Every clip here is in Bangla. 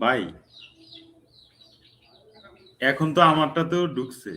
ভাই, এখন তো আমারটাতেও ঢুকছে।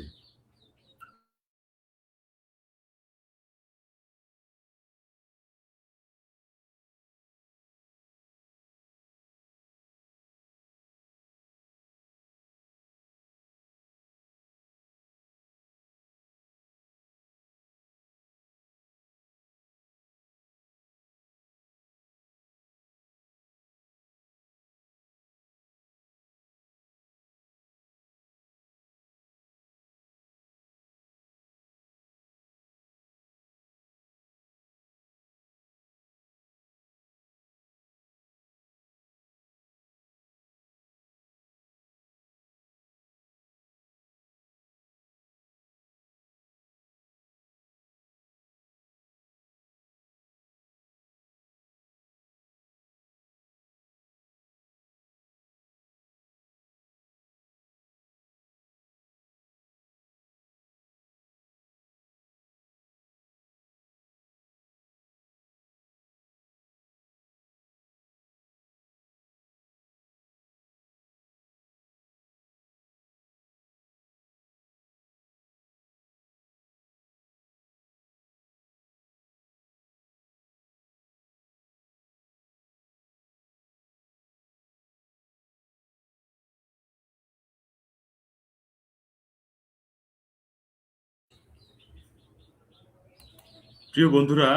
প্রিয় বন্ধুরা,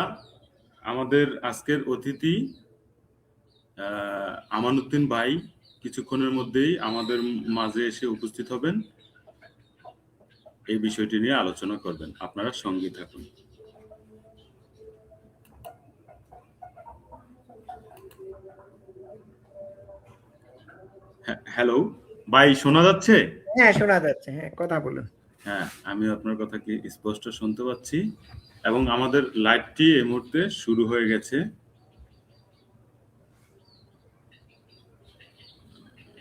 আমাদের আজকের অতিথি আমানউদ্দিন ভাই কিছুক্ষণের মধ্যেই আমাদের মাঝে এসে উপস্থিত হবেন। এই বিষয়টি নিয়ে আলোচনা করবেন। আপনারা সঙ্গী থাকুন। হ্যালো ভাই, শোনা যাচ্ছে? হ্যাঁ, শোনা যাচ্ছে। হ্যাঁ, কথা বলুন। হ্যাঁ, আমি আপনার কথা কি স্পষ্ট শুনতে পাচ্ছি এবং আমাদের লাইভটি এই মুহূর্তে শুরু হয়ে গেছে।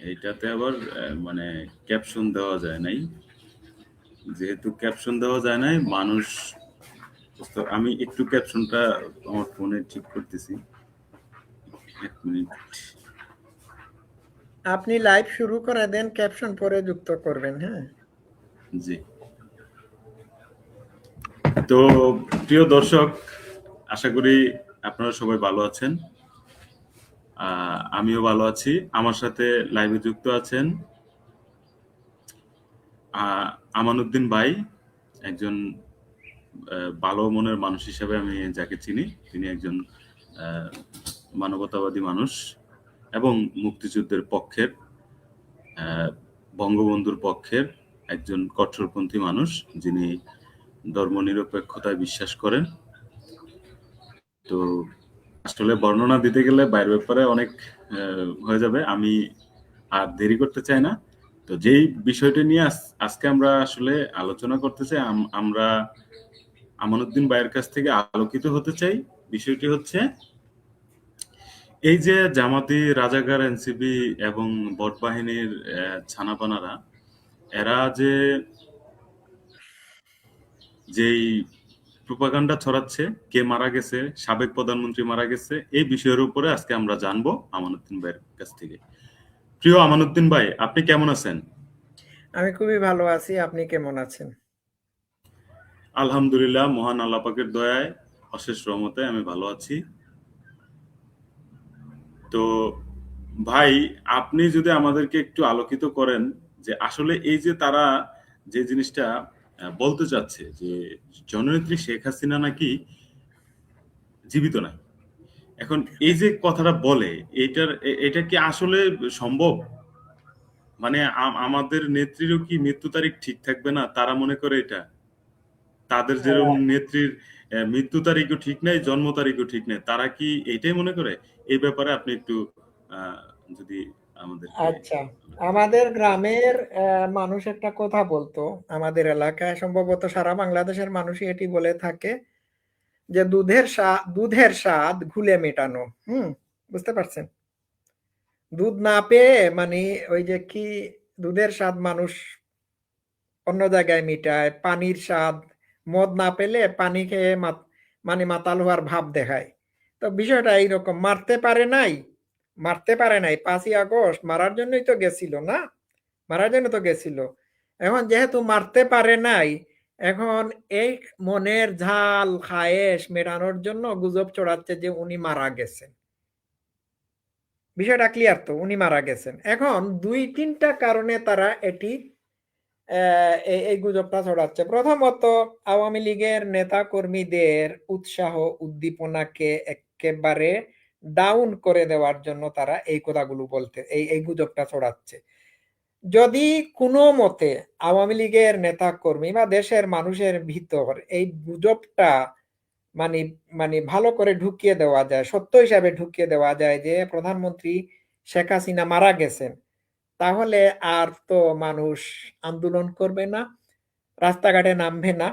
এইটাতে আবার মানে ক্যাপশন দেওয়া যায় নাই। যেহেতু ক্যাপশন দেওয়া যায় নাই, মানুষ আমি একটু ক্যাপশনটা আমার ফোনে ঠিক করতেছি। এক মিনিট। আপনি লাইভ শুরু করে দেন, ক্যাপশন পরে যুক্ত করবেন। হ্যাঁ, জি। তো প্রিয় দর্শক, আশা করি আপনারা সবাই ভালো আছেন। আমিও ভালো আছি। আমার সাথে লাইভে যুক্ত আছেন আমানউদ্দিন ভাই, একজন ভালো মনের মানুষ হিসেবে আমি যাকে চিনি। তিনি একজন মানবতাবাদী মানুষ এবং মুক্তিযুদ্ধের পক্ষের, বঙ্গবন্ধুর পক্ষের একজন কট্টরপন্থী মানুষ, যিনি ধর্মনিরপেক্ষতায় বিশ্বাস করেন। তো আসলে বর্ণনা দিতে গেলে বাইরের ব্যাপারে অনেক হয়ে যাবে, আমি আর দেরি করতে চাই না। তো যেই বিষয়টা নিয়ে আজকে আমরা আসলে আলোচনা করতে চাই, আমরা আমানউদ্দিন ভাইয়ের কাছ থেকে আলোকিত হতে চাই। বিষয়টি হচ্ছে এই যে জামাতি, রাজাকার, এনসিপি এবং বট বাহিনীর ছানাপানারা, এরা যেই প্রোপাগান্ডা ছড়াচ্ছে, কে মারা গেছে, সাবেক প্রধানমন্ত্রী মারা গেছে, এই বিষয়ের উপরে আজকে আমরা জানবো আমানউদ্দিন ভাইয়ের কাছ থেকে। প্রিয় আমানউদ্দিন ভাই, আপনি কেমন আছেন? আমি খুবই ভালো আছি। আপনি কেমন আছেন? আলহামদুলিল্লাহ, মহান আল্লাহ পাকের দয়ায়, অশেষ রহমতে আমি ভালো আছি। তো ভাই, আপনি যদি আমাদেরকে একটু আলোকিত করেন যে আসলে এই যে তারা যে জিনিসটা বলতে চাচ্ছে যে জননেত্রী শেখ হাসিনা নাকি জীবিত নাই। এখন এই যে কথাটা বলে, এটা কি আসলে সম্ভব? মানে আমাদের নেত্রীরও কি মৃত্যু তারিখ ঠিক থাকবে না? তারা মনে করে এটা তাদের যেরকম নেত্রীর মৃত্যু তারিখও ঠিক নাই, জন্ম তারিখও ঠিক নাই, তারা কি এইটাই মনে করে? এই ব্যাপারে আপনি একটু যদি আমাদেরকে। আচ্ছা, আমাদের গ্রামের মানুষ একটা কথা বলতো। আমাদের এলাকায় সম্ভবত সারা বাংলাদেশের মানুষই এটি বলে থাকে যে দুধের স্বাদ ঘুলে মেটানো। বুঝতে পারছেন? দুধ না পেয়ে মানে ওই যে কি, দুধের স্বাদ মানুষ অন্য জায়গায় মিটায়, পানির স্বাদ, মদ না পেলে পানি খেয়ে মানে মাতাল হওয়ার ভাব দেখায়। তো বিষয়টা এইরকম, মারতে পারে নাই, মারতে পারে নাই, 5ই আগস্ট মারার জন্যই তো গেছিল না, মারার জন্য তো গেছিল। এখন যেহেতু মারতে পারে নাই, এখন এই মনের ঝাল খায়েশ মেটানোর জন্য গুজব ছড়াচ্ছে যে উনি মারা গেছেন। বিষয়টা ক্লিয়ার তো, উনি মারা গেছেন। এখন 2-3টা কারণে তারা এটি এই গুজবটা ছড়াচ্ছে। প্রথমত, আওয়ামী লীগের নেতা কর্মীদের উৎসাহ উদ্দীপনাকে একেবারে ডাউন করে দেওয়ার জন্য তারা এই কথাগুলো বলতে এই গুজবটা ছড়াচ্ছে। যদি কোনো মতে আওয়ামী লীগের নেতা কর্মী বা দেশের মানুষের ভিতর এই গুজবটা মানে মানে ভালো করে ঢুকিয়ে দেওয়া যায়, সত্য হিসাবে ঢুকিয়ে দেওয়া যায় যে প্রধানমন্ত্রী শেখ হাসিনা মারা গেছেন, তাহলে আর তো মানুষ আন্দোলন করবে না, রাস্তাঘাটে নামবে না।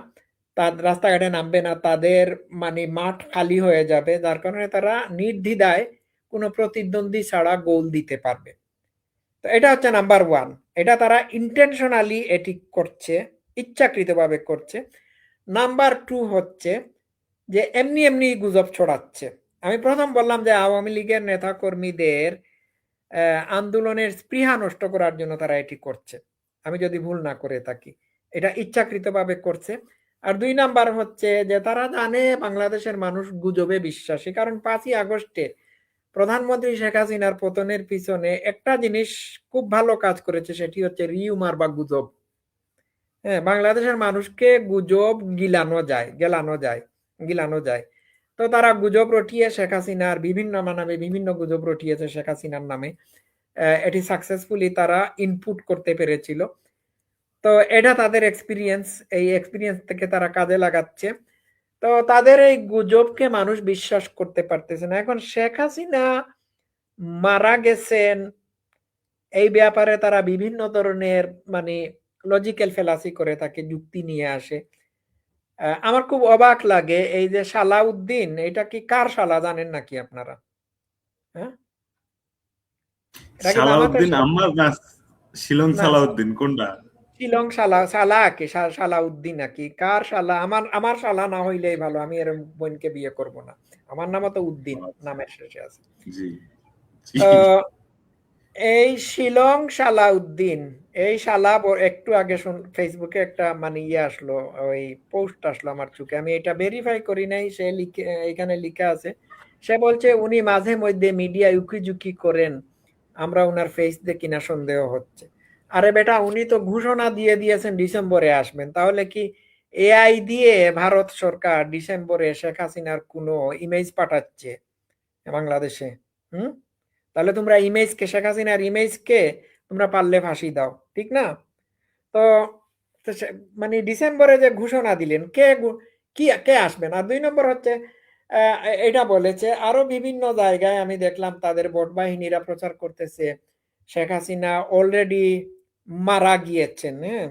রাস্তাঘাটে নামবে না, তাদের মানে মাঠ খালি হয়ে যাবে, যার কারণে তারা নির্দ্বিধায় কোনো প্রতিদ্বন্দ্বী ছাড়া গোল দিতে পারবে। তো এটা হচ্ছে নাম্বার ওয়ান। এটা তারা ইন্টেনশনালি এটি করছে, ইচ্ছাকৃতভাবে করছে। নাম্বার টু হচ্ছে যে এমনি এমনি গুজব ছড়াচ্ছে। আমি প্রথম বললাম যে আওয়ামী লীগের নেতা কর্মীদের আন্দোলনের স্পৃহা নষ্ট করার জন্য তারা এটি করছে, আমি যদি ভুল না করে থাকি, এটা ইচ্ছাকৃতভাবে করছে। আর 2 নাম্বার হচ্ছে যে তারা জানে বাংলাদেশের মানুষ গুজবে বিশ্বাসী, কারণ 5ই আগস্টে প্রধানমন্ত্রী শেখ হাসিনার পতনের পিছনে একটা জিনিস খুব ভালো কাজ করেছে, সেটি হচ্ছে রিউমার বা গুজব। হ্যাঁ, বাংলাদেশের মানুষকে গুজব গিলানো যায়। তো তারা গুজব রটিয়ে শেখ হাসিনার বিভিন্ন নামে বিভিন্ন গুজব রটিয়েছে শেখ হাসিনার নামে। এটি সাকসেসফুলি তারা ইনপুট করতে পেরেছিল। তো এটা তাদের এক্সপিরিয়েন্স, এই এক্সপিরিয়েন্স থেকে তারা কাজে লাগাচ্ছে। তো তাদের এই গুজবকে মানুষ বিশ্বাস করতে পারতেছে না। এখন শেখ হাসিনা মারা গেছেন এই ব্যাপারে তারা বিভিন্ন ধরনের মানে লজিক্যাল ফেলাসি করে থাকে, যুক্তি নিয়ে আসে। আমার খুব অবাক লাগে এই যে সালাউদ্দিন, এটা কি কার শালা জানেন নাকি আপনারা? হ্যাঁ, এটা কি জামাতের সালাউদ্দিন শালা? আম্মার না, শিলং না, সালাউদ্দিন কোনটা? শিলং শালা, শালা কি সালাউদ্দিন নাকি কার শালা? আমার আমার শালা না হইলেই ভালো, আমি এর বোনকে বিয়ে করব না। আমার নামও তো উদ্দিন নামের শেষে আছে। জি জি। তো এই শিলং সালাউদ্দিন, এই শালা একটু আগে ফেসবুকে একটা মানে ইয়ে আসলো, ওই পোস্ট আসলো আমার চোখে, আমি এটা ভেরিফাই করি নাই, সে লিখে এখানে লিখা আছে, সে বলছে উনি মাঝে মধ্যে মিডিয়া উকিঝুঁকি করেন, আমরা উনার ফেস দেখি না, সন্দেহ হচ্ছে। আরে বেটা, উনি তো ঘোষণা দিয়ে দিয়েছেন ডিসেম্বরে আসবেন, তাহলে কি এআই দিয়ে ভারত সরকার ডিসেম্বরে শেখ হাসিনার কোনো ইমেজ পাঠাচ্ছে বাংলাদেশে? হুম, তাহলে তোমরা ইমেজকে, শেখ হাসিনার ইমেজকে তোমরা পারলে ফাঁসি দাও, ঠিক না? তো মানে ডিসেম্বরে যে ঘোষণা দিলেন, কে আসবেন? আর 2 নম্বর হচ্ছে এটা বলেছে আরো বিভিন্ন জায়গায় আমি দেখলাম তাদের ভোট বাহিনীরা প্রচার করতেছে শেখ হাসিনা অলরেডি মারা গিয়েছেন। হ্যাঁ,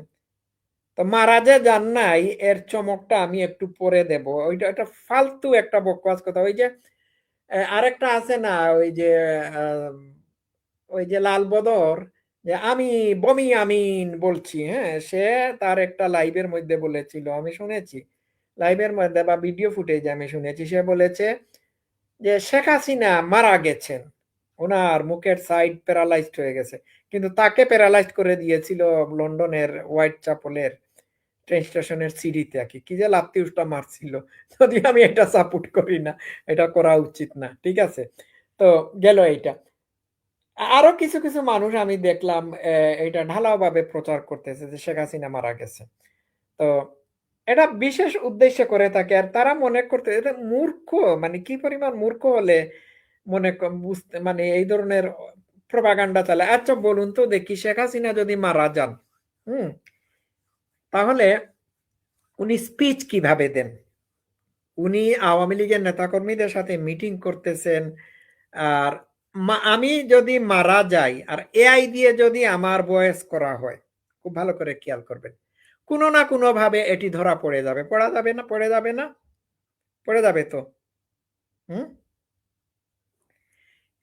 তো মারা যে যান নাই এর চমকটা আমি একটু পরে দেব। ওইটা একটা ফালতু একটা বকওয়াস কথা। ওই যে আরেকটা আছে না, ওই যে আহ, ওই যে লাল বদর, যে আমি বমি আমিন বলছি, হ্যাঁ, সে তার একটা লাইভের মধ্যে বলেছিল, আমি শুনেছি লাইভের মধ্যে বা ভিডিও ফুটেজে আমি শুনেছি, সে বলেছে যে শেখ হাসিনা মারা গেছেন, ওনার মুখের সাইড প্যারালাইজড হয়ে গেছে, কিন্তু তাকে প্যারালাইজড করে দিয়েছিল লন্ডনের হোয়াইট চ্যাপেলের ট্রেন স্টেশনের সিঁড়িতে আর কি, কি যে লাত্তিউসটা মারছিল। যদি আমি এটা সাপোর্ট করি না, এটা করা উচিত না, ঠিক আছে। তো গেল এইটা। আরো কিছু কিছু মানুষ আমি দেখলাম এটা ঢালাও ভাবে প্রচার করতেছে যে শেখ হাসিনা মারা গেছে। তো এটা বিশেষ উদ্দেশ্যে করে থাকে, আর তারা মনে করতে এটা মূর্খ, মানে কি পরিমাণ মূর্খ হলে বুঝতে মানে এই ধরনের প্রপাগান্ডা চালায়। আচ্ছা বলুন তো দেখি, শেখ হাসিনা যদি মারা যান, হুম, তাহলে উনি স্পিচ কিভাবে দেন? উনি আওয়ামী লীগের নেতাকর্মীদের সাথে মিটিং করতেছেন, আর আমি যদি মারা যাই আর এআই দিয়ে যদি আমার ভয়েস করা হয়, খুব ভালো করে খেয়াল করবেন, কোনো না কোনো ভাবে এটি ধরা পড়ে যাবে, পড়া যাবে না? পড়ে যাবে না? পড়ে যাবে তো। হুম,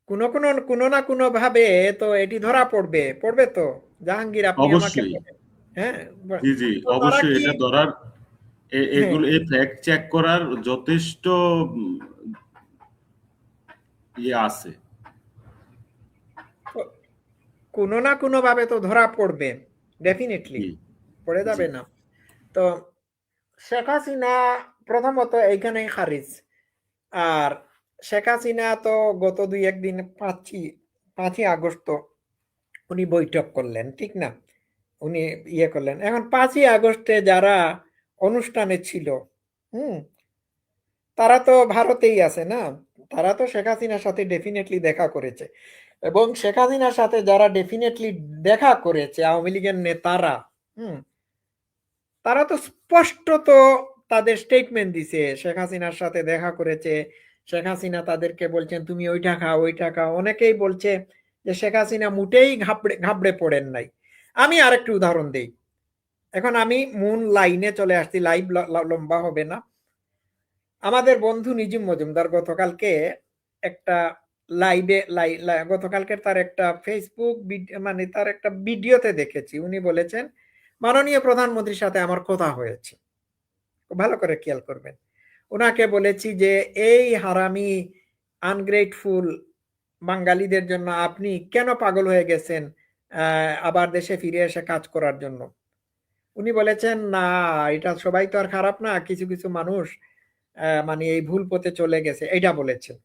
কোনো না কোনো ভাবে তো এটি ধরা পড়বে, পড়বে তো। জাহাঙ্গীর, আপনি আমাকে অবশ্যই। বলেন। হ্যাঁ, জি জি, তো তারা অবশ্যই কি, এটা ধরার হ্যাঁ, এগুলো এই ফ্যাক্ট চেক করার যথেষ্ট ইয়ে আছে। কোনো না কোনো ভাবে তো ধরা পড়বে, ডেফিনেটলি জি পড়ে জি যাবে না। তো শেখ হাসিনা প্রথমত এইখানেই খারিজ। আর শেখ হাসিনা তো গত ২-১ দিন ৫ই আগস্ট তো উনি বৈঠক করলেন, ঠিক না? উনি ইয়ে করলেন। এখন ৫ই আগস্টে যারা অনুষ্ঠানে ছিল, হুম? তারা তো ভারতেই আছে না? তারা তো শেখ হাসিনার সাথে ডেফিনেটলি দেখা করেছে। এবং শেখ হাসিনার সাথে যারা ডেফিনেটলি দেখা করেছে আওয়ামী লীগের নেতারা, হুম? তারা তো স্পষ্টত তাদের স্টেটমেন্ট দিছে শেখ হাসিনার সাথে দেখা করেছে। শেখ হাসিনা তাদেরকে বলছেন তুমি ওইটা খাও ওইটা খাও। অনেকেই বলছে যে শেখ হাসিনা মোটেই ঘাবড়ে ঘাবড়ে পড়েন নাই। আমি আরেকটু উদাহরণ দেই। এখন আমি মূল লাইনে চলে আসছি, লাইভ লম্বা হবে না। আমাদের বন্ধু নিজুম মজুমদার গতকালকে একটা গতকালকে তার একটা ফেসবুক মানে তার একটা ভিডিওতে দেখেছি, উনি বলেছেন মাননীয় প্রধানমন্ত্রীর সাথে আমার কথা হয়েছে। ভালো করে খেয়াল করবেন। উনাকে বলেছি যে এই হারামি আনগ্রেটফুল বাঙালিদের জন্য আপনি কেন পাগল হয়ে গেছেন আবার দেশে ফিরে এসে কাজ করার জন্য? উনি বলেছেন না, এটা সবাই তো আর খারাপ না, কিছু কিছু মানুষ মানে এই ভুল পথে চলে গেছে, এটা বলেছেন।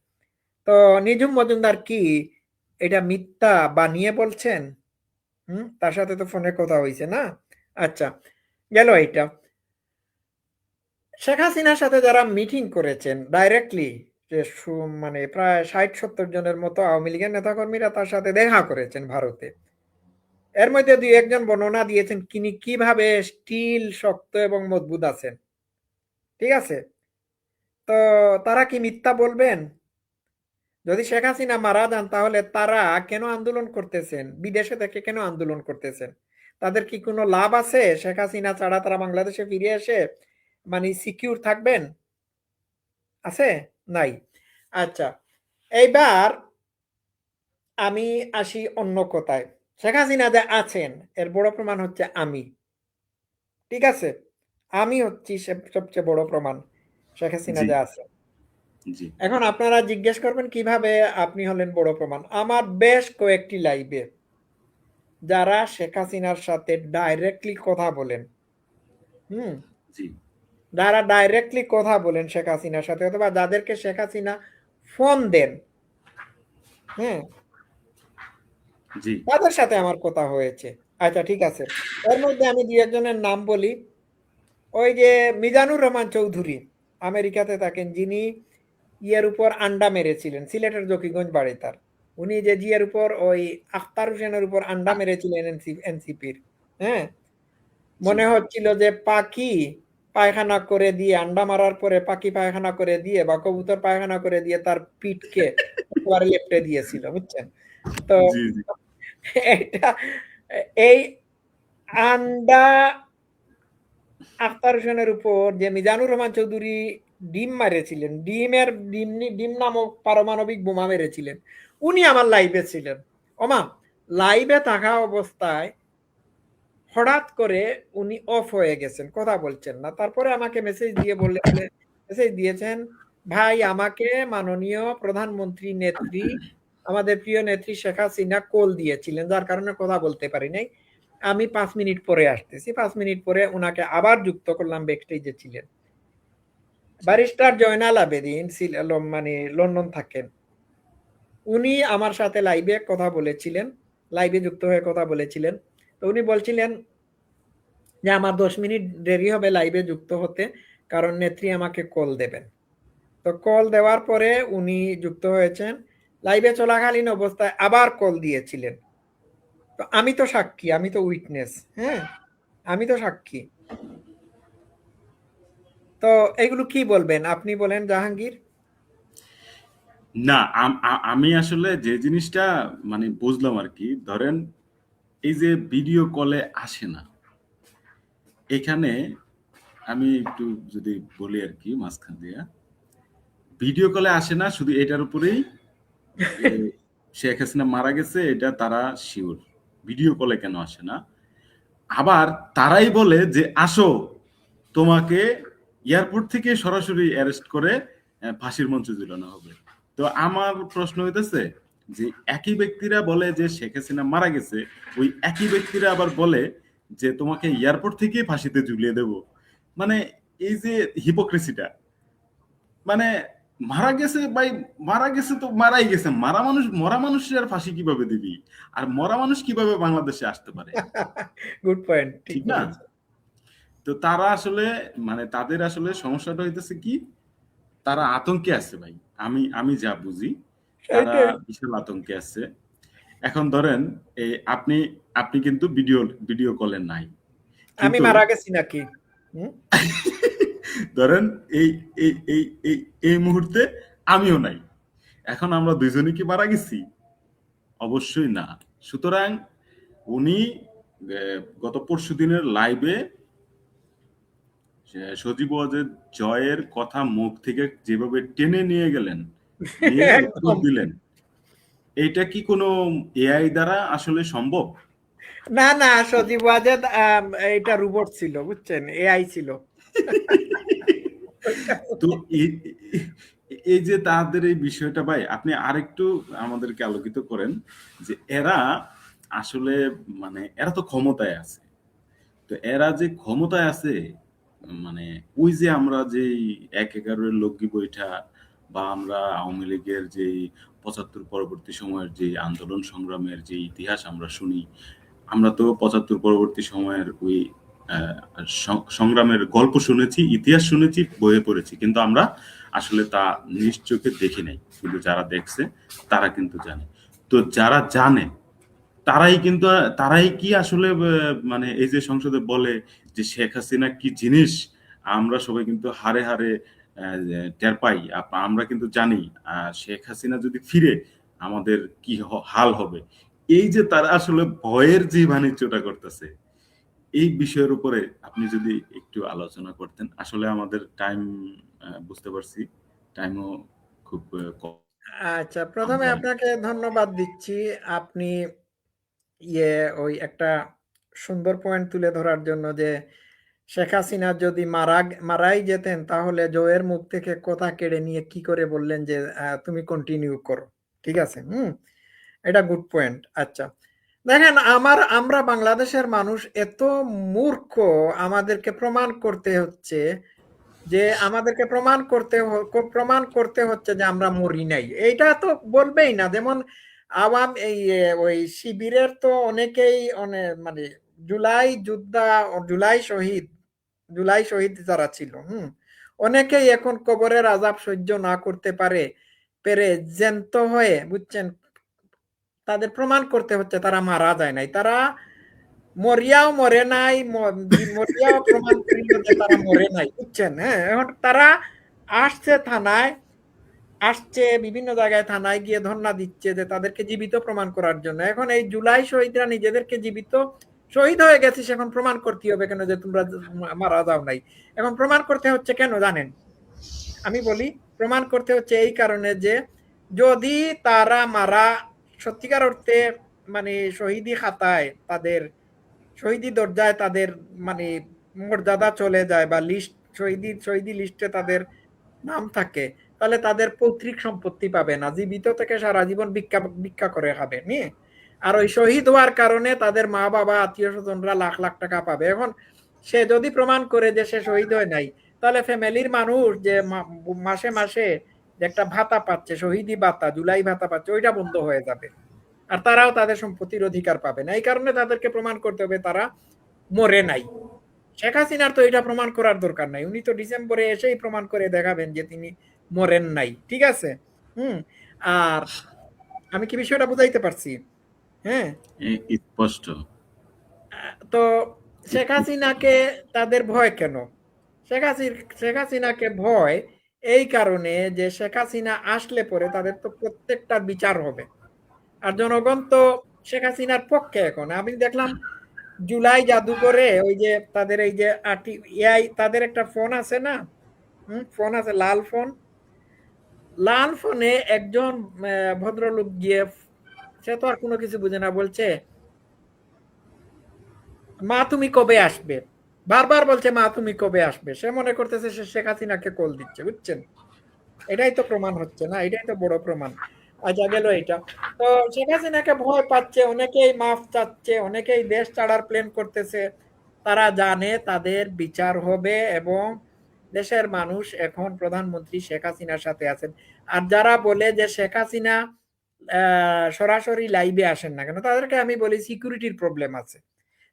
তো নিঝুম মজুমদার কি এটা মিথ্যা বানিয়ে বলছেন? তার সাথে তো ফোনে কথা হয়েছে না? আচ্ছা, গেল এইটা। শেখ হাসিনার সাথে যারা মিটিং করেছেন ডাইরেক্টলি, যে মানে প্রায় ৬০-৭০ জনের মতো আওয়ামী লীগের নেতাকর্মীরা তার সাথে দেখা করেছেন ভারতে। এর মধ্যে ২-১ জন বর্ণনা দিয়েছেন তিনি কিভাবে স্টিল শক্ত এবং মজবুত আছেন। ঠিক আছে? তো তারা কি মিথ্যা বলবেন? যদি শেখ হাসিনা মারা যান তাহলে তারা কেন আন্দোলন করতেছেন? বিদেশে থেকে কেন আন্দোলন করতেছেন? তাদের কি কোনো লাভ আছে? শেখ হাসিনা ছাড়া তারা বাংলাদেশে ফিরে এসে মানে সিকিউর থাকবেন? আছে? নাই। আচ্ছা, এইবার আমি আসি অন্য কথায়। শেখ হাসিনা যে আছেন এর বড় প্রমাণ হচ্ছে আমি। ঠিক আছে? আমি হচ্ছি সবচেয়ে বড় প্রমাণ শেখ হাসিনা জি যে আছে। জি এখন আপনারা জিজ্ঞেস করবেন কিভাবে আপনি হলেন বড় প্রমাণ। আমার বেশ কয়েকটি লাইভে যারা শেখ হাসিনার সাথে ডাইরেক্টলি কথা বলেন, হুম? জি যারা ডাইরেক্টলি কথা বলেন শেখ হাসিনার সাথে অথবা যাদেরকে শেখ হাসিনা ফোন দেন, হ্যাঁ? জি তাদের সাথে আমার কথা হয়েছে। আচ্ছা, ঠিক আছে। এর মধ্যে আমি ২-১ জনের নাম বলি। ওই যে মিজানুর রহমান চৌধুরী আমেরিকাতে থাকেন, যিনি ইয়ের উপর আন্ডা মেরেছিলেন, সিলেটের জকিগঞ্জ বাড়ি তার। উনি যে জিয়ার উপর ওই আখতার হোসেনের উপর আন্ডা মেরেছিলেন এনসিপির, হ্যাঁ? জি মনে হচ্ছিল যে পাখি পায়খানা করে দিয়ে, আন্ডা মারার পরে পাখি পায়খানা করে দিয়ে বা কবুতর পায়খানা করে দিয়ে তার পিঠকে একেবারে লেপ্টে দিয়েছিল, বুঝছেন? তো জি জি এটা এই আন্ডা আখতার হোসেনের উপর যে মিজানুর রহমান চৌধুরী ডিম মারেছিলেন, ডিম নামক পারমাণবিক বোমা মেরেছিলেন, উনি আমার লাইভে ছিলেন। ওমা, লাইভে থাকা অবস্থায় হঠাৎ করে উনি অফ হয়ে গেছেন, কথা বলছেন না। তারপরে আমাকে মেসেজ দিয়েছেন, ভাই আমাকে মাননীয় প্রধানমন্ত্রী নেত্রী, আমাদের প্রিয় নেত্রী শেখ হাসিনা কল দিয়েছিলেন, যার কারণে কথা বলতে পারি নাই। আমি ৫ মিনিট পরে আসতেছি। ৫ মিনিট পরে উনাকে আবার যুক্ত করলাম, ব্যাকস্টেজে ছিলেন। ব্যারিস্টার জয়নাল আবেদীন মানে লন্ডন থাকেন। উনি আমার সাথে লাইভে কথা বলেছিলেন, লাইভে যুক্ত হয়ে কথা বলেছিলেন। তো উনি বলছিলেন যে আমার ১০ মিনিট দেরি হবে লাইভে যুক্ত হতে, কারণ নেত্রী আমাকে কল দেবেন। তো কল দেওয়ার পরে উনি যুক্ত হয়েছেন। লাইভে চলাকালীন অবস্থায় আবার কল দিয়েছিলেন। তো আমি তো সাক্ষী, আমি তো উইটনেস, হ্যাঁ? আমি তো সাক্ষী। তো এগুলো কি বলবেন? আপনি বলেন জাহাঙ্গীর। না আমি আসলে যে জিনিসটা মানে বুঝলাম আর কি, ধরেন এই যে ভিডিও কলে আসে না, এখানে আমি একটু যদি বলি আর কি মাঝখান দিয়ে, ভিডিও কলে আসে না শুধু এটার উপরেই যে শেখ হাসিনা মারা গেছে এটা তারা শিওর, ভিডিও কলে কেন আসে না। আবার তারাই বলে যে আসো, তোমাকে এয়ারপোর্ট থেকে সরাসরি অ্যারেস্ট করে ফাঁসির মঞ্চে ঝুলানো হবে। তো আমার প্রশ্ন হইতেছে যে একই ব্যক্তিরা বলে যে শেখ হাসিনা মারা গেছে, ওই একই ব্যক্তিরা আবার বলে যে তোমাকে এয়ারপোর্ট থেকে ফাঁসিতে ঝুলিয়ে দেব। মানে এই যে হিপোক্রেসিটা, মানে মারা গেছে ভাই, মারা গেছে তো মারাই গেছে, মরা মানুষের আর ফাঁসি কিভাবে দিবি? আর মরা মানুষ কিভাবে বাংলাদেশে আসতে পারে? গুড পয়েন্ট, ঠিক ঠিক না? বলেছে। তো তারা আসলে, মানে তাদের আসলে সমস্যাটা হইতেছে কি, তারা আতঙ্কে আছে ভাই। আমি আমি যা বুঝি, তারা সেইটাই। বিশাল আতঙ্কে আছে। এখন ধরেন এই আপনি আপনি কিন্তু ভিডিও ভিডিও কলে নাই, আমি কিন্তু মারা গেছি নাকি? হুম? ধরেন এই এই এই এই এই মুহূর্তে আমিও নাই। এখন আমরা দুইজনই কি মারা গেছি? অবশ্যই না। সুতরাং উনি গত পরশুদিনের লাইভে সজীব ওয়াজেদ জয়ের কথা মুখ থেকে যেভাবে টেনে নিয়ে গেলেন, নিয়ে উত্তর একদম। দিলেন, এটা কি কোনো এআই দ্বারা আসলে সম্ভব? না না, সজীব ওয়াজেদ এটা রোবট ছিল, বুঝছেন, এআই ছিল। তো এই যে তাদের এই বিষয়টা ভাই, আপনি আরেকটু আমাদেরকে আলোকিত করেন যে এরা আসলে, মানে এরা তো ক্ষমতায় আছে। তো এরা যে ক্ষমতায় আছে, মানে ওই যে আমরা যেই ১/১১-এর লগ্গি বৈঠা, বা আমরা আওয়ামী লীগের যেই ৭৫ পরবর্তী সময়ের যে আন্দোলন সংগ্রামের যে ইতিহাস আমরা শুনি, আমরা তো ৭৫ পরবর্তী সময়ের ওই সংগ্রামের গল্প শুনেছি, ইতিহাস শুনেছি, বইয়ে পড়েছি, কিন্তু আমরা আসলে তা নিজ চোখে দেখি নাই। কিন্তু যারা দেখছে তারা কিন্তু জানে। তো যারা জানে তারাই কি আসলে মানে এই যে সংসদে বলে যে শেখ হাসিনা কি জিনিস, আমরা সবাই কিন্তু হাড়ে হাড়ে টের পাই। আমরা কিন্তু জানি শেখ হাসিনা যদি ফিরে আমাদের কি হাল হবে। এই যে তারা আসলে ভয়ের যে বাণিজ্যটা করতেছে, এই বিষয়ের উপরে আপনি যদি একটু আলোচনা করতেন। আসলে আমাদের টাইম, বুঝতে পারছি টাইমও খুব আচ্ছা, প্রথমে আমরা আপনাকে ধন্যবাদ দিচ্ছি। আপনি ওই একটা সুন্দর পয়েন্ট তুলে ধরার জন্য, যে শেখ হাসিনা যদি মারাই যেতেন তাহলে জয়ের মুখ থেকে কথা কেড়ে নিয়ে কি করে বললেন যে তুমি কন্টিনিউ করো। ঠিক আছে, এটা গুড পয়েন্ট। আচ্ছা, দেখেন, আমরা বাংলাদেশের মানুষ এত মূর্খ, আমাদেরকে প্রমাণ করতে হচ্ছে যে প্রমাণ করতে হচ্ছে যে আমরা মরি নাই। এইটা তো বলবেই না। যেমন ওই শিবিরের তো অনেকেই মানে জুলাই যোদ্ধা, জুলাই শহীদ যারা ছিল, অনেকেই এখন কবরের আযাব সহ্য না করতে পেরে জ্যান্ত হয়ে, বুঝছেন, তাদের প্রমাণ করতে হচ্ছে তারা মারা যায় নাই। তারা মরিয়াও মরে নাই, মরিয়াও প্রমাণ করিল যে তারা মরে নাই, বুঝছেন। হ্যাঁ, এখন তারা থানায় আসছে, বিভিন্ন জায়গায় থানায় গিয়ে ধর্ণা দিচ্ছে যে তাদেরকে জীবিত প্রমাণ করার জন্য। এখন এই জুলাই শহীদরা নিজেদেরকে জীবিত শহীদ হয়ে গেছিস, এখন প্রমাণ করতে হবে কেন যে তোমরা মারা যাও নাই? এখন প্রমাণ করতে হচ্ছে কেন জানেন? আমি বলি, প্রমাণ করতে হচ্ছে এই কারণে যে যদি তারা সত্যিকার অর্থে, মানে শহীদি খাতায় তাদের, শহীদি দরজায় তাদের, মানে মর্যাদা চলে যায়, বা শহীদি লিস্টে তাদের নাম থাকে, তাহলে তাদের পৈতৃক সম্পত্তি পাবে না, জীবিত থেকে সারা জীবন ভিক্ষা ভিক্ষা করে খাবে নিয়ে। আর ওই শহীদ হওয়ার কারণে তাদের মা বাবা আত্মীয় স্বজনরা লাখ লাখ টাকা পাবে। এখন সে যদি প্রমাণ করে যে সে শহীদ হয় নাই, তাহলে ফ্যামিলির মানুষ যে মাসে মাসে যে একটা ভাতা পাচ্ছে, শহীদি ভাতা, জুলাই ভাতা পাচ্ছে, ওইটা বন্ধ হয়ে যাবে। আর তারাও তাদের সম্পত্তির অধিকার পাবে না। এই কারণে তাদেরকে প্রমাণ করতে হবে তারা মরে নাই। শেখ হাসিনার তো এটা প্রমাণ করার দরকার নাই। উনি তো ডিসেম্বরে এসেই প্রমাণ করে দেখাবেন যে তিনি মরেন নাই। ঠিক আছে? হুম। আর আমি কি বিষয়টা বুঝাইতে পারছি? হ্যাঁ। স্পষ্ট। তো শেখ হাসিনাকে তাদের ভয় কেন? শেখ হাসিনাকে ভয় এই কারণে যে শেখ হাসিনা আসলে পরে তাদের তো প্রত্যেকটা বিচার হবে। আর জনগণ তো শেখ হাসিনার পক্ষে। এখন আমি দেখলাম জুলাই জাদুঘরে ওই যে তাদের এই যে এআই, তাদের একটা ফোন আছে না, ফোন আছে, লাল ফোন। লাল ফোনে একজন ভদ্রলোক গিয়ে, সে তো আর কোনো কিছু বুঝে না, বলছে মা তুমি কবে আসবে, বারবার বলছে মা তুমি কবে আসবে। সে মনে করতেছে সে শেখ হাসিনাকে কল দিচ্ছে, বুঝছেন। এটাই তো প্রমাণ হচ্ছে না, এটাই তো বড় প্রমাণ। আচ্ছা গেল এটা। তো শেখ হাসিনাকে ভয় পাচ্ছে, অনেকেই মাফ চাচ্ছে, অনেকেই দেশ ছাড়ার প্ল্যান করতেছে। তারা জানে তাদের বিচার হবে এবং দেশের মানুষ এখন প্রধানমন্ত্রী শেখ হাসিনার সাথে আছেন। আর যারা বলে যে শেখ হাসিনা সরাসরি লাইভে আসেন না কেন, তাদেরকে আমি বলি সিকিউরিটির প্রবলেম আছে।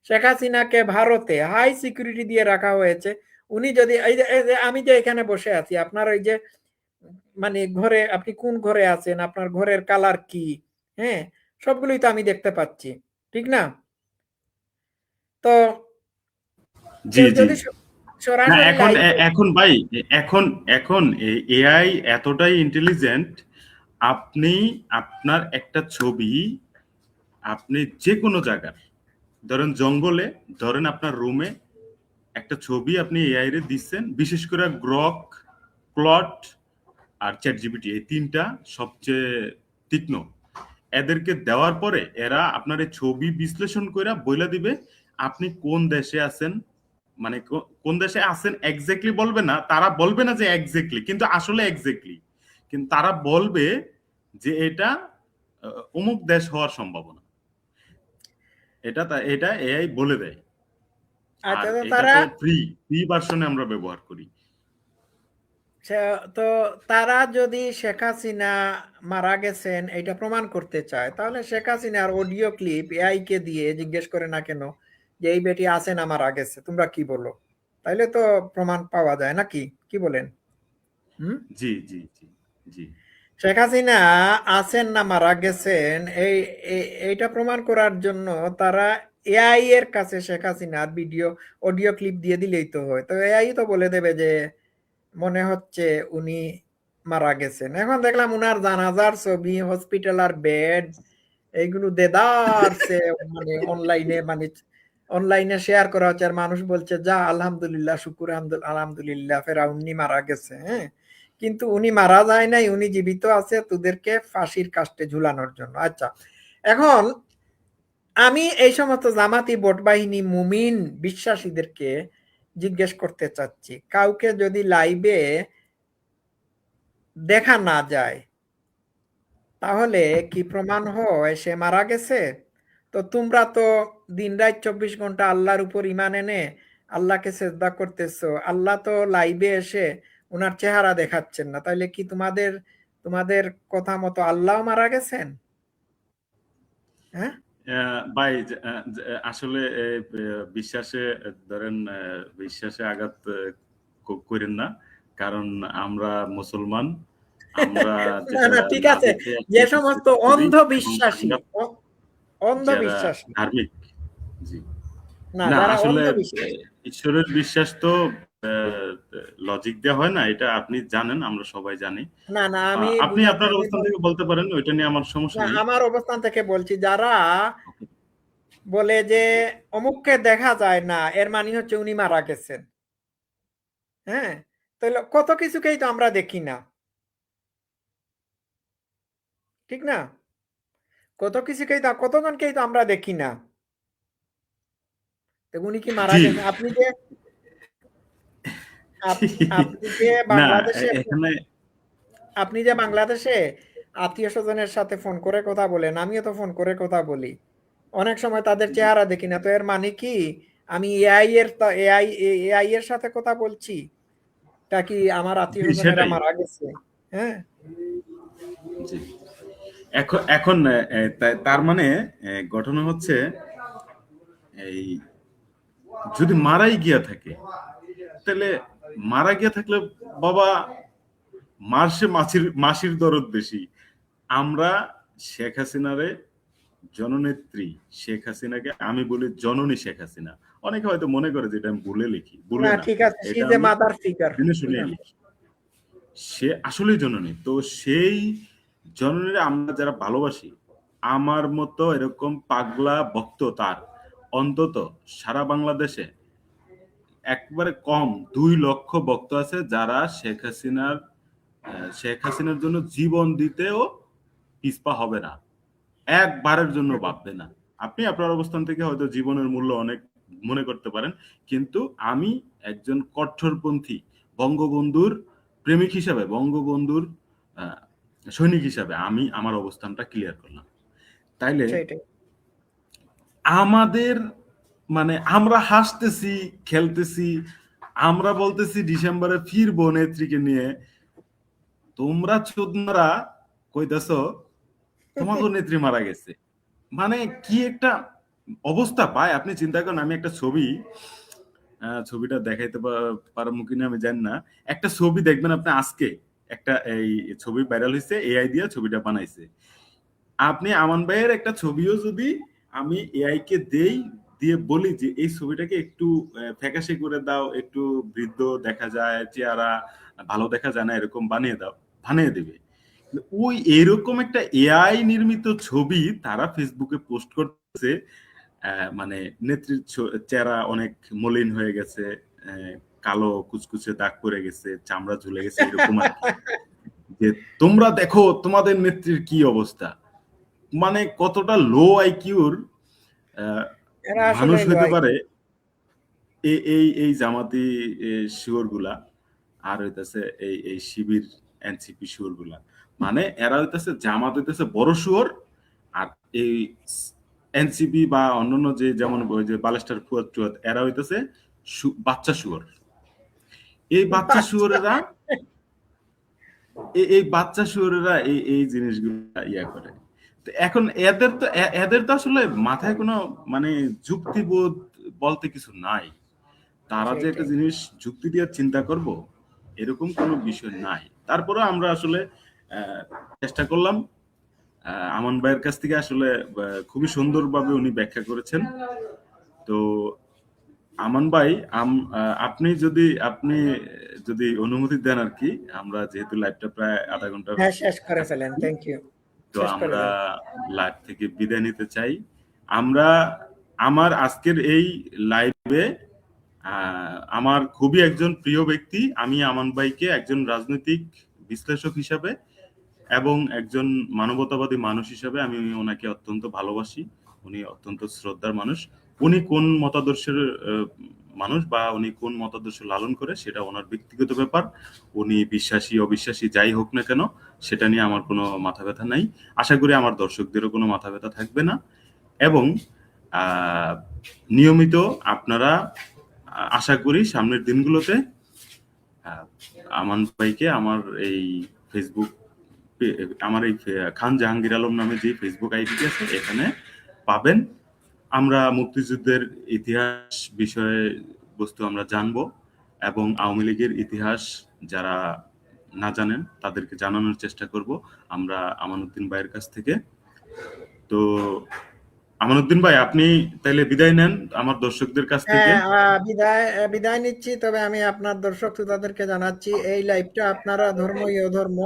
শেখ হাসিনাকে ভারতে হাই সিকিউরিটি দিয়ে রাখা হয়েছে। উনি যদি এই যে আমি যে এখানে বসে আছি, আপনার ওই যে মানে ঘরে আপনি কোন ঘরে আছেন, আপনার ঘরের কালার কি, হ্যাঁ, সবগুলোই তো আমি দেখতে পাচ্ছি, ঠিক না? তো জি কেউ জি। যদি না সরাসরি এখন লাইভে, এখন ভাই, এখন এখন এআই এতটাই ইন্টেলিজেন্ট, আপনি আপনার একটা ছবি আপনি যে কোনো জায়গার, ধরেন জঙ্গলে, ধরেন আপনার রুমে একটা ছবি আপনি এআই রে দিচ্ছেন, বিশেষ করে গ্রক, ক্লট আর চ্যাট জিপিটি, এই তিনটা সবচেয়ে তীক্ষ্ণ। এদেরকে দেওয়ার পরে এরা আপনার এই ছবি বিশ্লেষণ করে বইলা দিবে আপনি কোন দেশে আছেন, মানে কোন দেশে আছেন এক্স্যাক্টলি বলবে না, তারা বলবে না যে এক্স্যাক্টলি, কিন্তু আসলে এক্স্যাক্টলি, কিন্তু তারা বলবে যে এটা অমুক দেশ হওয়ার সম্ভাবনা। এটা এআই বলে দেয়। আর আচ্ছা, তো এটা তারা তো ফ্রি ভার্সনে আমরা ব্যবহার করি। তো তারা যদি শেখ হাসিনা মারা গেছেন এটা প্রমাণ করতে চায়, তাহলে শেখ হাসিনার অডিও ক্লিপ এআই কে দিয়ে জিজ্ঞেস করে না কেন যে এই বেটি আছেন না মারা গেছে, তোমরা কি বলো? তাইলে তো প্রমাণ পাওয়া যায় নাকি, কি বলেন? হুম। জি জি জি জি শেখ হাসিনা আছেন না মারা গেছেন এইটা প্রমাণ করার জন্য তারা এআই এর কাছে শেখ হাসিনার ভিডিও অডিও ক্লিপ দিয়ে দিলেই তো হয়। তো এআই তো বলে দেবে যে মনে হচ্ছে উনি মারা গেছেন। এখন দেখলাম উনার জানাজার ছবি, হসপিটাল আর বেড, এইগুলো দেদারসে মানে অনলাইনে শেয়ার করা হচ্ছে, আর মানুষ বলছে যা আলহামদুলিল্লাহ, শুকুর আলহামদুলিল্লাহ, উনি মারা গেছে। হ্যাঁ, কিন্তু উনি মারা যায় নাই, উনি জীবিত আছে তোদেরকে ফাঁসির কাস্টে ঝুলানোর জন্য। আচ্ছা, এখন আমি এই সমস্ত জামাতি ভোট বাহিনী মুমিন বিশ্বাসীদেরকে জিজ্ঞেস করতে চাচ্ছি, কাউকে যদি লাইভে দেখা না যায় তাহলে কি প্রমাণ হয় সে মারা গেছে? তো তোমরা তো দিনরাত 24 ঘন্টা আল্লাহর উপর ইমান এনে আল্লাহকে সেজদা করতেছো, আল্লাহ তো লাইভে এসে ওনার চেহারা দেখাচ্ছেন না, তাইলে কি তোমাদের তোমাদের কথা মতো আল্লাহ মারা গেছেন? হ্যাঁ, ভাই, আসলে বিশ্বাসে, ধরেন বিশ্বাসে আঘাত করেন না, কারণ আমরা মুসলমান, আমরা না যেটা না ঠিক না আছে, দেখে যে আসলে সমস্ত বিশ্বাস করি, এবং অন্ধবিশ্বাসী আমরা যারা অন্ধবিশ্বাসী, ধার্মিক, জি, না না যারা আসলে অন্ধবিশ্বাসী, ঈশ্বরের বিশ্বাস তো লজিক দিয়ে হয় না, এটা আপনি জানেন, আমরা সবাই জানি। না না আমি আপনি বুঝাতে আপনার আমি অবস্থান থেকে বলতে পারেন, ওইটা নিয়ে আমার সমস্যা না নেই। আমার অবস্থান থেকে বলছি, যারা বলে যে অমুককে দেখা যায় না এর মানে হচ্ছে উনি মারা গেছেন। হ্যাঁ, তাহলে কত কিছুকেই তো আমরা দেখি না, ঠিক না? কত কিছুকেই তো, কতজনকেই তো আমরা দেখি না। তো উনি কি মারা জি। গেছেন? আপনি যে না, বাংলাদেশে এখানে আপনি যে বাংলাদেশে আত্মীয় স্বজনের সাথে ফোন করে কথা বলেন, আমিও তো ফোন করে কথা বলি, অনেক সময় তাদের চেহারা দেখি না, তো এর মানে কি আমি এআই এর সাথে কথা বলছি? তা কি আমার আত্মীয় জি, স্বজনেরা সেটাই। মারা গেছে? হ্যাঁ, জি। এখন এখন তার মানে ঘটনা হচ্ছে, এই যদি মারাই গিয়া থাকে, তাহলে মারা গিয়া থাকলে বাবা, মারসে মাসির দরদ বেশি। আমরা শেখ হাসিনারে, জননেত্রী শেখ হাসিনাকে আমি বলি জননী শেখ হাসিনা। অনেকে হয়তো মনে করে যে এটা আমি ভুলে লিখি, না ভুলে না, ঠিক আছে, শি এটা ইজ এ আমি মাদার ফিগার, জেনে ঠিক শুনে না? লিখি। সে আসলেই জননী। তো সেই জননীরে আমরা যারা ভালোবাসি, আমার মতো এরকম পাগলা ভক্ত তার অন্তত সারা বাংলাদেশে একবারে কম 2 লক্ষ ভক্ত আছে, যারা শেখ হাসিনার জন্য জীবন দিতেও পিছপা হবে না, একবারের জন্য ভাববে না। আপনি আপনার অবস্থান থেকে হয়তো জীবনের মূল্য অনেক মনে করতে পারেন, কিন্তু আমি একজন কট্টরপন্থী বঙ্গবন্ধুর প্রেমিক হিসাবে, বঙ্গবন্ধুর আহ, সৈনিক হিসাবে আমি আমার অবস্থানটা ক্লিয়ার করলাম। তাইলে সেইটাই। আমাদের মানে আমরা হাসতেছি, খেলতেছি, আমরা বলতেছি ডিসেম্বরে ফিরবো নেত্রীকে নিয়ে। তোমরা চোদনারা কইতাছো তোমাগো নেত্রী মারা গেছে। মানে কি একটা অবস্থা ভাই, আপনি চিন্তা করেন। আমি একটা ছবি, ছবিটা দেখাইতে পারবো কিনা আমি জানি না। একটা ছবি দেখবেন আপনি আজকে, একটা এই ছবি ভাইরাল হয়েছে, এআই দিয়ে ছবিটা বানাইছে। আপনি আমান ভাইয়ের একটা ছবিও যদি আমি এআই কে দেই, দিয়ে বলি যে এই ছবিটাকে একটু ফ্যাকাশে করে দাও, একটু বৃদ্ধ দেখা যায়, চেহারা ভালো দেখা যায় না, এরকম বানিয়ে দাও, বানিয়ে দেবে। ওই এরকম একটা এআই নির্মিত ছবি তারা ফেসবুকে পোস্ট করতেছে। মানে নেত্রীর চেহারা অনেক মলিন হয়ে গেছে, কালো কুচকুচে দাগ পড়ে গেছে, চামড়া ঝুলে গেছে, এরকম আর কি। যে তোমরা দেখো তোমাদের নেত্রীর কি অবস্থা। মানে কতটা লো আইকিউর এরা মানুষ আসলে হইতে লয়। পারে এই এই এই জামাতি শিওর গুলা, আর হইতেছে এই এই শিবির এনসিপি শিওর গুলা। মানে এরা হইতেছে জামাত হইতেছে বড় শুয়োর, আর এই এনসিপি বা অন্যান্য যে যেমন ওই যে বালেস্টার ফুয়াদ টুয়াদ, এরা হইতেছে বাচ্চা শুয়োর। এই বাচ্চা শুয়োরেরা এই বাচ্চা শুয়োরেরা এই এই জিনিসগুলো ইয়া করে। তো এখন এদের তো আসলে মাথায় কোনো মানে যুক্তিবোধ বলতে কিছু নাই। তারা যে একটা সেইটাই। জিনিস যুক্তি দিয়ে চিন্তা করব, এরকম কোনো বিষয় নাই। তারপরে আমরা আসলে চেষ্টা করলাম। আমান ভাইয়ের কাছ থেকে আসলে খুবই সুন্দরভাবে উনি ব্যাখ্যা করেছেন। তো আমান ভাই, আপনি যদি অনুমতি দেন আর কি, আমরা যেহেতু লাইভটা প্রায় আধা ঘন্টার হ্যাঁ, শেষ করে ফেলেন। কাছাকাছি, থ্যাংক ইউ। তো শেষ করে আমরা দেন। লাইভ থেকে বিদায় নিতে চাই। আমরা আমার আজকের এই লাইভে আমার খুবই একজন প্রিয় ব্যক্তি, আমি আমান ভাইকে একজন রাজনৈতিক বিশ্লেষক হিসাবে এবং একজন মানবতাবাদী মানুষ হিসাবে আমি ওনাকে অত্যন্ত ভালোবাসি। উনি অত্যন্ত শ্রদ্ধার মানুষ। উনি কোন মতাদর্শের মানুষ বা উনি কোন মতাদর্শ লালন করে সেটা ওনার ব্যক্তিগত ব্যাপার। উনি বিশ্বাসী অবিশ্বাসী যাই হোক না কেন, সেটা নিয়ে আমার কোনো মাথা ব্যথা নাই। আশা করি আমার দর্শকদেরও কোনো মাথা ব্যথা থাকবে না। এবং নিয়মিত আপনারা আশা করি সামনের দিনগুলোতে আমান ভাইকে আমার এই ফেসবুক, আমার এই খান জাহাঙ্গীর আলম নামে যে ফেসবুক আইডিটি আছে এখানে পাবেন। আমরা মুক্তিযুদ্ধের ইতিহাস বিষয়ে বস্তু আমরা জানবো, এবং আওয়ামী লীগের ইতিহাস যারা না জানেন তাদেরকে জানানোর চেষ্টা করব আমরা আমানুদ্দিন ভাইয়ের কাছ থেকে। তো আমানুদ্দিন ভাই, আপনি তাইলে বিদায় নেন আমার দর্শকদের কাছ থেকে। হ্যাঁ, বিদায় নিচ্ছি। তবে আমি আপনার দর্শক শ্রোতাদেরকে জানাচ্ছি এই লাইভটা আপনারা ধর্ম ইহধর্ম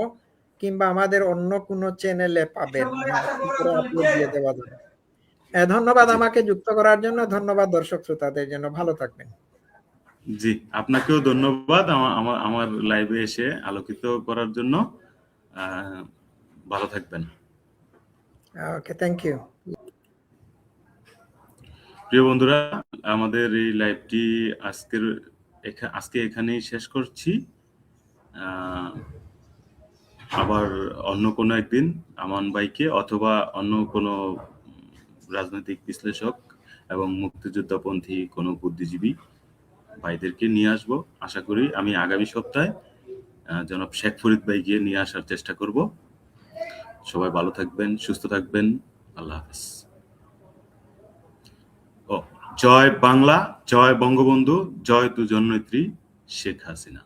কিংবা আমাদের অন্য কোনো চ্যানেলে পাবেন। হ্যাঁ, উপরে আপলোড দিয়ে দেওয়া যাবে। ধন্যবাদ জি আমাকে যুক্ত করার জন্য। ধন্যবাদ দর্শক শ্রোতাদের জন্য। ভালো থাকবেন। জি, আপনাকেও ধন্যবাদ আমার লাইভে এসে আলোকিত করার জন্য। আহ, ভালো থাকবেন। ওকে, থ্যাংক ইউ। প্রিয় বন্ধুরা, আমাদের এই লাইভটি আজকে এখানেই শেষ করছি। আহ, আবার অন্য কোনো একদিন আমান ভাইকে অথবা অন্য কোনো রাজনৈতিক বিশ্লেষক এবং মুক্তিযোদ্ধাপন্থী কোনো বুদ্ধিজীবী ভাইদেরকে নিয়ে আসব। আশা করি আমি আগামী সপ্তাহে জনাব শেখ ফরিদ ভাইকে নিয়ে আসার চেষ্টা করব। সবাই ভালো থাকবেন, সুস্থ থাকবেন। আল্লাহ হাফেজ। ও, জয় বাংলা, জয় বঙ্গবন্ধু, জয় তু জননেত্রী শেখ হাসিনা।